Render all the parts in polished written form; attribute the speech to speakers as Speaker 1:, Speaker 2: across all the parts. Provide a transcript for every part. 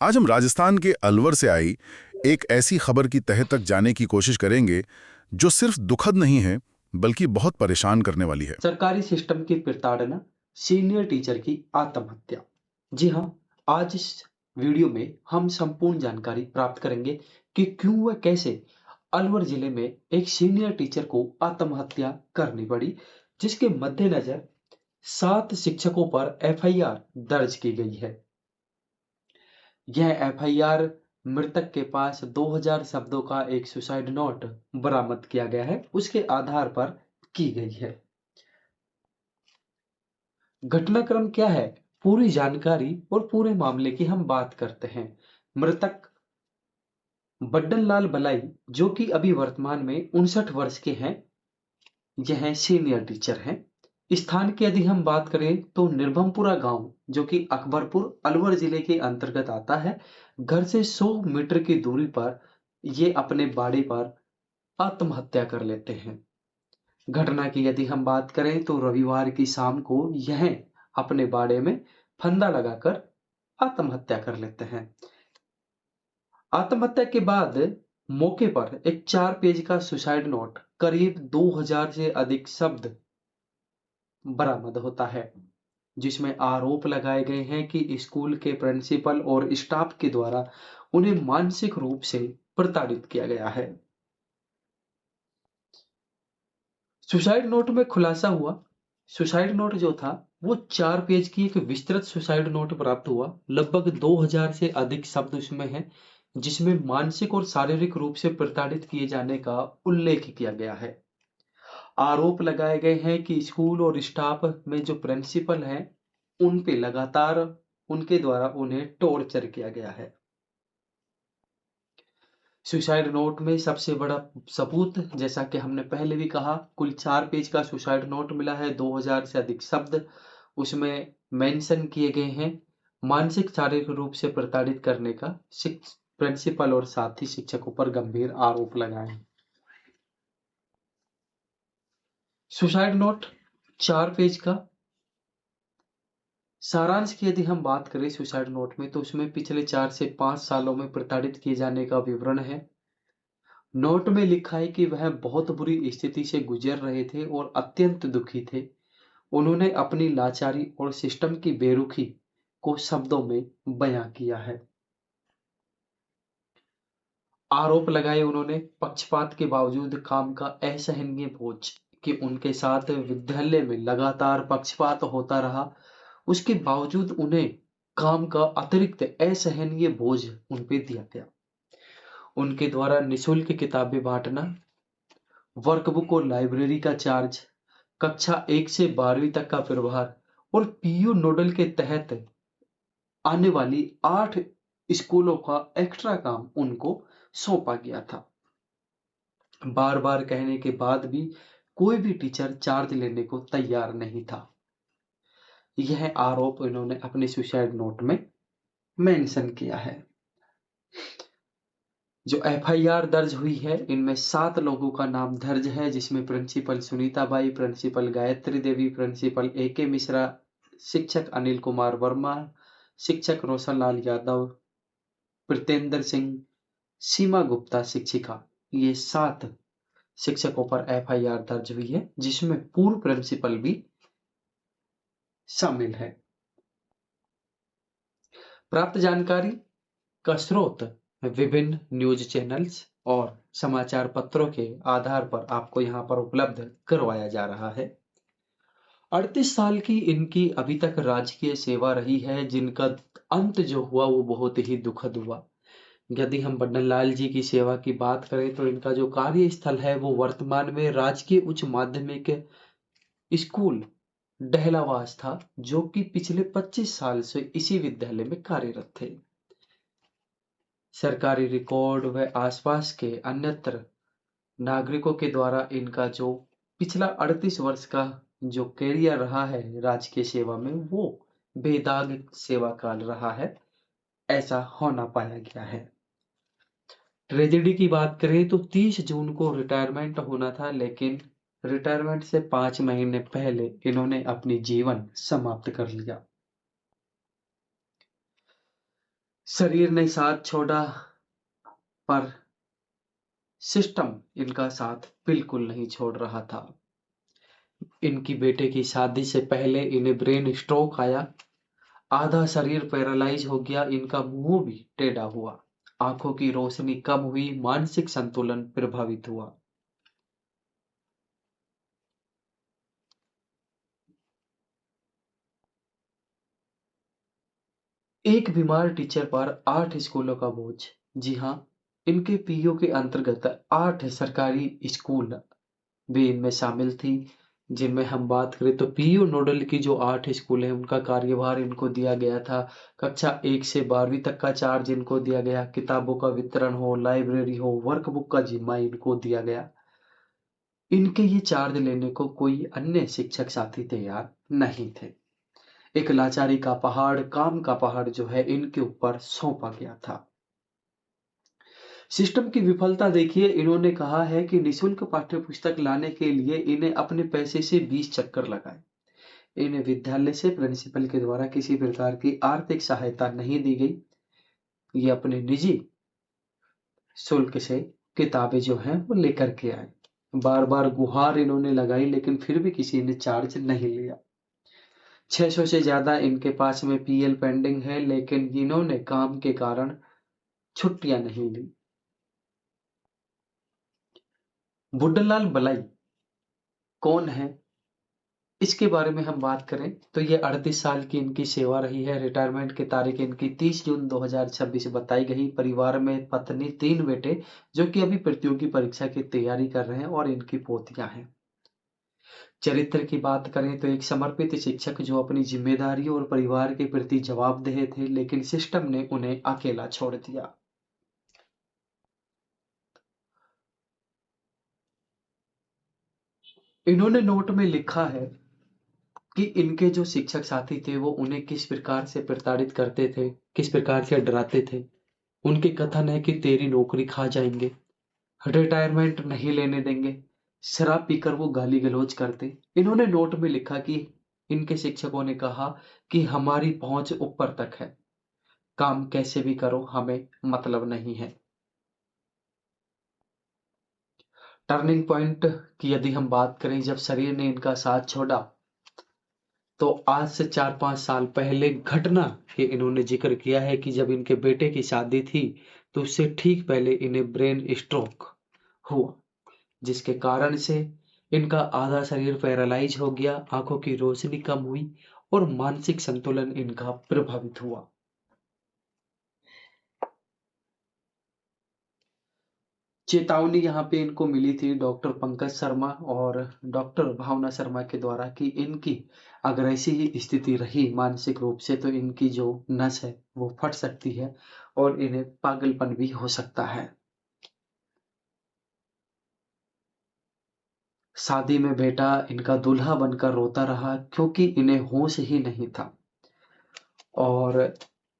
Speaker 1: आज हम राजस्थान के अलवर से आई एक ऐसी खबर की तह तक जाने की कोशिश करेंगे जो सिर्फ दुखद नहीं है बल्कि बहुत परेशान करने वाली है।
Speaker 2: सरकारी सिस्टम की प्रताड़ना, सीनियर टीचर की आत्महत्या। जी हाँ, आज इस वीडियो में हम संपूर्ण जानकारी प्राप्त करेंगे कि क्यों व कैसे अलवर जिले में एक सीनियर टीचर को आत्महत्या करनी पड़ी, जिसके मद्देनजर 7 शिक्षकों पर एफआईआर दर्ज की गई है। यह एफआईआर मृतक के पास 2000 शब्दों का एक सुसाइड नोट बरामद किया गया है, उसके आधार पर की गई है। घटनाक्रम क्या है, पूरी जानकारी और पूरे मामले की हम बात करते हैं। मृतक बड्डन लाल बलाई, जो कि अभी वर्तमान में 59 वर्ष के हैं, यह सीनियर टीचर हैं। स्थान की यदि हम बात करें तो निर्भमपुरा गांव, जो कि अकबरपुर अलवर जिले के अंतर्गत आता है, घर से 100 मीटर की दूरी पर ये अपने बाड़े पर आत्महत्या कर लेते हैं। घटना की यदि हम बात करें तो रविवार की शाम को यह अपने बाड़े में फंदा लगाकर आत्महत्या कर लेते हैं। आत्महत्या के बाद मौके पर एक 4 पेज का सुसाइड नोट करीब 2000 से अधिक शब्द बरामद होता है, जिसमें आरोप लगाए गए हैं कि स्कूल के प्रिंसिपल और स्टाफ के द्वारा उन्हें मानसिक रूप से प्रताड़ित किया गया है। सुसाइड नोट में खुलासा हुआ, सुसाइड नोट जो था वो 4 पेज की एक विस्तृत सुसाइड नोट प्राप्त हुआ। लगभग 2000 से अधिक शब्द उसमें हैं, जिसमें मानसिक और शारीरिक रूप से प्रताड़ित किए जाने का उल्लेख किया गया है। आरोप लगाए गए हैं कि स्कूल और स्टाफ में जो प्रिंसिपल हैं, उन पे लगातार उनके द्वारा उन्हें टॉर्चर किया गया है। सुसाइड नोट में सबसे बड़ा सबूत, जैसा कि हमने पहले भी कहा, कुल 4 पेज का सुसाइड नोट मिला है, 2000 से अधिक शब्द उसमें मेंशन किए गए हैं। मानसिक शारीरिक रूप से प्रताड़ित करने का प्रिंसिपल और साथी शिक्षकों पर गंभीर आरोप लगाए हैं। सुसाइड नोट 4 पेज का सारांश की यदि हम बात करें सुसाइड नोट में, तो उसमें पिछले 4 से 5 सालों में प्रताड़ित किए जाने का विवरण है। नोट में लिखा है कि वह बहुत बुरी स्थिति से गुजर रहे थे और अत्यंत दुखी थे। उन्होंने अपनी लाचारी और सिस्टम की बेरुखी को शब्दों में बयां किया है। आरोप लगाए उन्होंने पक्षपात के बावजूद काम का असहनीय बोझ, कि उनके साथ विद्यालय में लगातार पक्षपात होता रहा, उसके बावजूद उन्हें काम का अतिरिक्त असहनीय बोझ उन पे दिया गया। उनके द्वारा निःशुल्क किताबें बांटना, वर्कबुक और लाइब्रेरी का चार्ज, कक्षा 1 से 12वीं तक का प्रभार और पीयू नोडल के तहत आने वाली 8 स्कूलों का एक्स्ट्रा काम उनको सौंपा गया था। बार बार कहने के बाद भी कोई भी टीचर चार्ज लेने को तैयार नहीं था। यह आरोप इन्होंने अपने सुसाइड नोट में मेंशन किया है। जो एफआईआर दर्ज हुई है, इनमें 7 लोगों का नाम दर्ज है, जिसमें principal Sunita Bai, principal Gayatri Devi, principal AK Mishra, शिक्षक अनिल कुमार वर्मा, शिक्षक रोशन लाल यादव, प्रीतेंद्र सिंह, सीमा गुप्ता शिक्षिका। ये 7 शिक्षकों पर एफआईआर दर्ज हुई है, जिसमें पूर्व प्रिंसिपल भी शामिल है। प्राप्त जानकारी का स्रोत विभिन्न न्यूज चैनल्स और समाचार पत्रों के आधार पर आपको यहाँ पर उपलब्ध करवाया जा रहा है। 38 साल की इनकी अभी तक राजकीय सेवा रही है, जिनका अंत जो हुआ वो बहुत ही दुखद हुआ। यदि हम बन्नन लाल जी की सेवा की बात करें तो इनका जो कार्यस्थल है वो वर्तमान में राजकीय उच्च माध्यमिक स्कूल डहलावास था, जो कि पिछले 25 साल से इसी विद्यालय में कार्यरत थे। सरकारी रिकॉर्ड व आसपास के अन्यत्र नागरिकों के द्वारा इनका जो पिछला 38 वर्ष का जो कैरियर रहा है राजकीय सेवा में, वो बेदाग सेवा काल रहा है, ऐसा होना पाया गया है। ट्रेजेडी की बात करें तो 30 जून को रिटायरमेंट होना था, लेकिन रिटायरमेंट से 5 महीने पहले इन्होंने अपनी जीवन समाप्त कर लिया। शरीर ने साथ छोड़ा, पर सिस्टम इनका साथ बिल्कुल नहीं छोड़ रहा था। इनकी बेटे की शादी से पहले इन्हें ब्रेन स्ट्रोक आया, आधा शरीर पैरालाइज हो गया, इनका मुंह भी टेढ़ा हुआ, आंखों की रोशनी कम हुई, मानसिक संतुलन प्रभावित हुआ। एक बीमार टीचर पर 8 स्कूलों का बोझ। जी हाँ, इनके पीओ के अंतर्गत 8 सरकारी स्कूल भी इनमें शामिल थी। जिनमें हम बात करें तो पीयू नोडल की जो 8 स्कूल हैं उनका कार्यभार इनको दिया गया था। कक्षा 1 से 12वीं तक का चार्ज इनको दिया गया। किताबों का वितरण हो, लाइब्रेरी हो, वर्कबुक का जिम्मा इनको दिया गया। इनके ये चार्ज लेने को कोई अन्य शिक्षक साथी तैयार नहीं थे। एक लाचारी का पहाड़, काम का पहाड़ जो है इनके ऊपर सौंपा गया था। सिस्टम की विफलता देखिए, इन्होंने कहा है कि निःशुल्क पाठ्य पुस्तक लाने के लिए इन्हें अपने पैसे से 20 चक्कर लगाए। इन्हें विद्यालय से प्रिंसिपल के द्वारा किसी प्रकार की आर्थिक सहायता नहीं दी गई। ये अपने निजी शुल्क से किताबें जो हैं वो लेकर के आए। बार बार गुहार इन्होंने लगाई, लेकिन फिर भी किसी ने चार्ज नहीं लिया। 600 से ज्यादा इनके पास में पीएल पेंडिंग है, लेकिन इन्होंने काम के कारण छुट्टियां नहीं ली। बुड्ढनलाल बलाई कौन है, इसके बारे में हम बात करें तो ये 38 साल की इनकी सेवा रही है। रिटायरमेंट की तारीख इनकी 30 जून 2026 बताई गई। परिवार में पत्नी, 3 बेटे जो कि अभी प्रतियोगी परीक्षा की तैयारी कर रहे हैं, और इनकी पोतियां हैं। चरित्र की बात करें तो एक समर्पित शिक्षक जो अपनी जिम्मेदारियों और परिवार के प्रति जवाबदेह थे, लेकिन सिस्टम ने उन्हें अकेला छोड़ दिया। इन्होंने नोट में लिखा है कि इनके जो शिक्षक साथी थे वो उन्हें किस प्रकार से प्रताड़ित करते थे, किस प्रकार से डराते थे। उनके कथन है कि तेरी नौकरी खा जाएंगे, रिटायरमेंट नहीं लेने देंगे, शराब पीकर वो गाली गलौज करते। इन्होंने नोट में लिखा कि इनके शिक्षकों ने कहा कि हमारी पहुंच ऊपर तक है, काम कैसे भी करो, हमें मतलब नहीं है। टर्निंग पॉइंट की यदि हम बात करें, जब शरीर ने इनका साथ छोड़ा, तो आज से 4-5 साल पहले घटना के इन्होंने जिक्र किया है कि जब इनके बेटे की शादी थी, तो उससे ठीक पहले इन्हें ब्रेन स्ट्रोक हुआ, जिसके कारण से इनका आधा शरीर पैरालाइज हो गया, आंखों की रोशनी कम हुई और मानसिक संतुलन इनका प्रभावित हुआ। चेतावनी यहाँ पे इनको मिली थी डॉक्टर पंकज शर्मा और डॉक्टर भावना शर्मा के द्वारा कि इनकी अगर ऐसी ही स्थिति रही मानसिक रूप से, तो इनकी जो नस है वो फट सकती है और इन्हें पागलपन भी हो सकता है। शादी में बेटा इनका दूल्हा बनकर रोता रहा, क्योंकि इन्हें होश ही नहीं था। और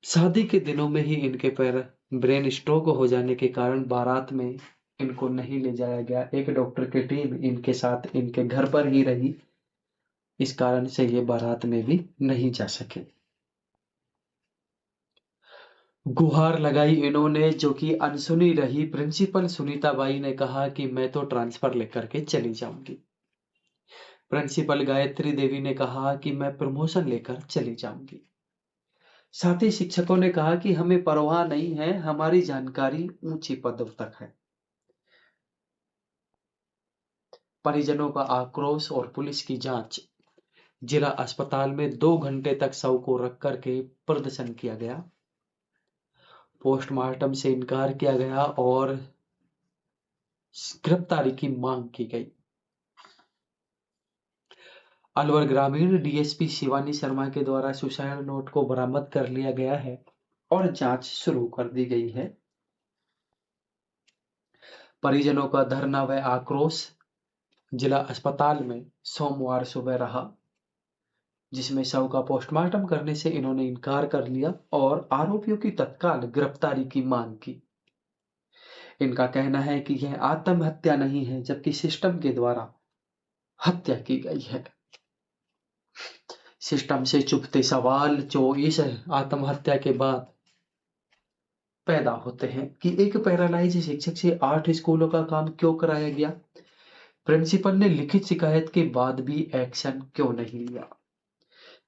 Speaker 2: शादी के दिनों में ही इनके पैर ब्रेन स्ट्रोक हो जाने के कारण बारात में इनको नहीं ले जाया गया। एक डॉक्टर की टीम इनके साथ इनके घर पर ही रही, इस कारण से ये बारात में भी नहीं जा सके। गुहार लगाई इन्होंने, जो कि अनसुनी रही। प्रिंसिपल सुनीता बाई ने कहा कि मैं तो ट्रांसफर लेकर के चली जाऊंगी। प्रिंसिपल गायत्री देवी ने कहा कि मैं प्रमोशन लेकर चली जाऊंगी। साथ ही शिक्षकों ने कहा कि हमें परवाह नहीं है, हमारी जानकारी ऊंची पदों तक है। परिजनों का आक्रोश और पुलिस की जांच। जिला अस्पताल में 2 घंटे तक शव को रख करके प्रदर्शन किया गया। पोस्टमार्टम से इनकार किया गया और गिरफ्तारी की मांग की गई। अलवर ग्रामीण डीएसपी शिवानी शर्मा के द्वारा सुसाइड नोट को बरामद कर लिया गया है और जांच शुरू कर दी गई है। परिजनों का धरना व आक्रोश जिला अस्पताल में सोमवार सुबह रहा, जिसमें शव का पोस्टमार्टम करने से इन्होंने इनकार कर लिया और आरोपियों की तत्काल गिरफ्तारी की मांग की। इनका कहना है कि यह आत्महत्या नहीं है, जबकि सिस्टम के द्वारा हत्या की गई है। सिस्टम से चुभते सवाल जो इस आत्महत्या के बाद पैदा होते हैं कि एक पैरालाइज शिक्षक से 8 स्कूलों का काम क्यों कराया गया? प्रिंसिपल ने लिखित शिकायत के बाद भी एक्शन क्यों नहीं लिया?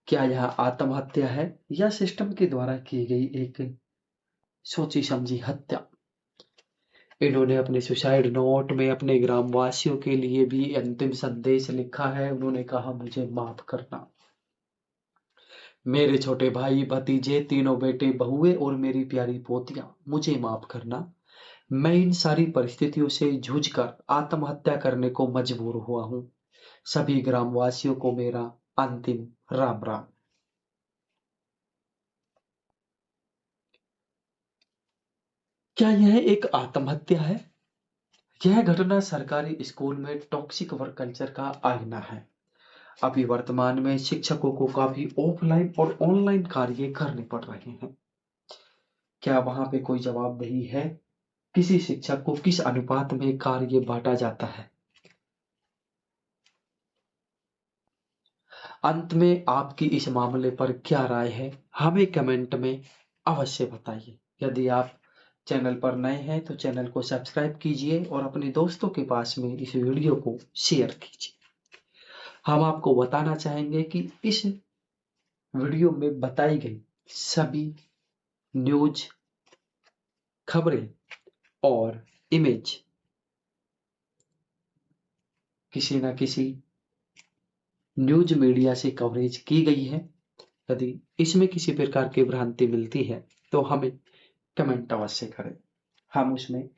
Speaker 2: क्या यह आत्महत्या है या सिस्टम के द्वारा की गई एक सोची समझी हत्या? इन्होंने अपने सुसाइड नोट में अपने ग्रामवासियों के लिए भी अंतिम संदेश लिखा है। उन्होंने कहा, मुझे माफ करना। मेरे छोटे भाई भतीजे, तीनों बेटे बहुए और मेरी प्यारी पोतियां, मुझे माफ करना। मैं इन सारी परिस्थितियों से जूझकर आत्महत्या करने को मजबूर हुआ हूं। सभी ग्रामवासियों को मेरा अंतिम राम राम। क्या यह एक आत्महत्या है? यह घटना सरकारी स्कूल में टॉक्सिक वर्क कल्चर का आईना है। अभी वर्तमान में शिक्षकों को काफी ऑफलाइन और ऑनलाइन कार्य करने पड़ रहे हैं। क्या वहां पे कोई जवाबदेही है? किसी शिक्षक को किस अनुपात में कार्य बांटा जाता है? अंत में आपकी इस मामले पर क्या राय है, हमें कमेंट में अवश्य बताइए। यदि आप चैनल पर नए हैं तो चैनल को सब्सक्राइब कीजिए और अपने दोस्तों के पास में इस वीडियो को शेयर कीजिए। हम आपको बताना चाहेंगे कि इस वीडियो में बताई गई सभी न्यूज, खबरें और इमेज किसी न किसी न्यूज मीडिया से कवरेज की गई है। यदि इसमें किसी प्रकार की भ्रांति मिलती है तो हमें कमेंट अवश्य करें। हम उसमें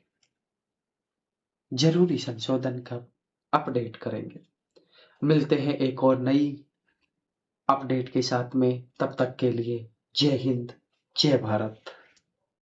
Speaker 2: जरूरी संशोधन कर अपडेट करेंगे। मिलते हैं एक और नई अपडेट के साथ में। तब तक के लिए जय हिंद, जय भारत।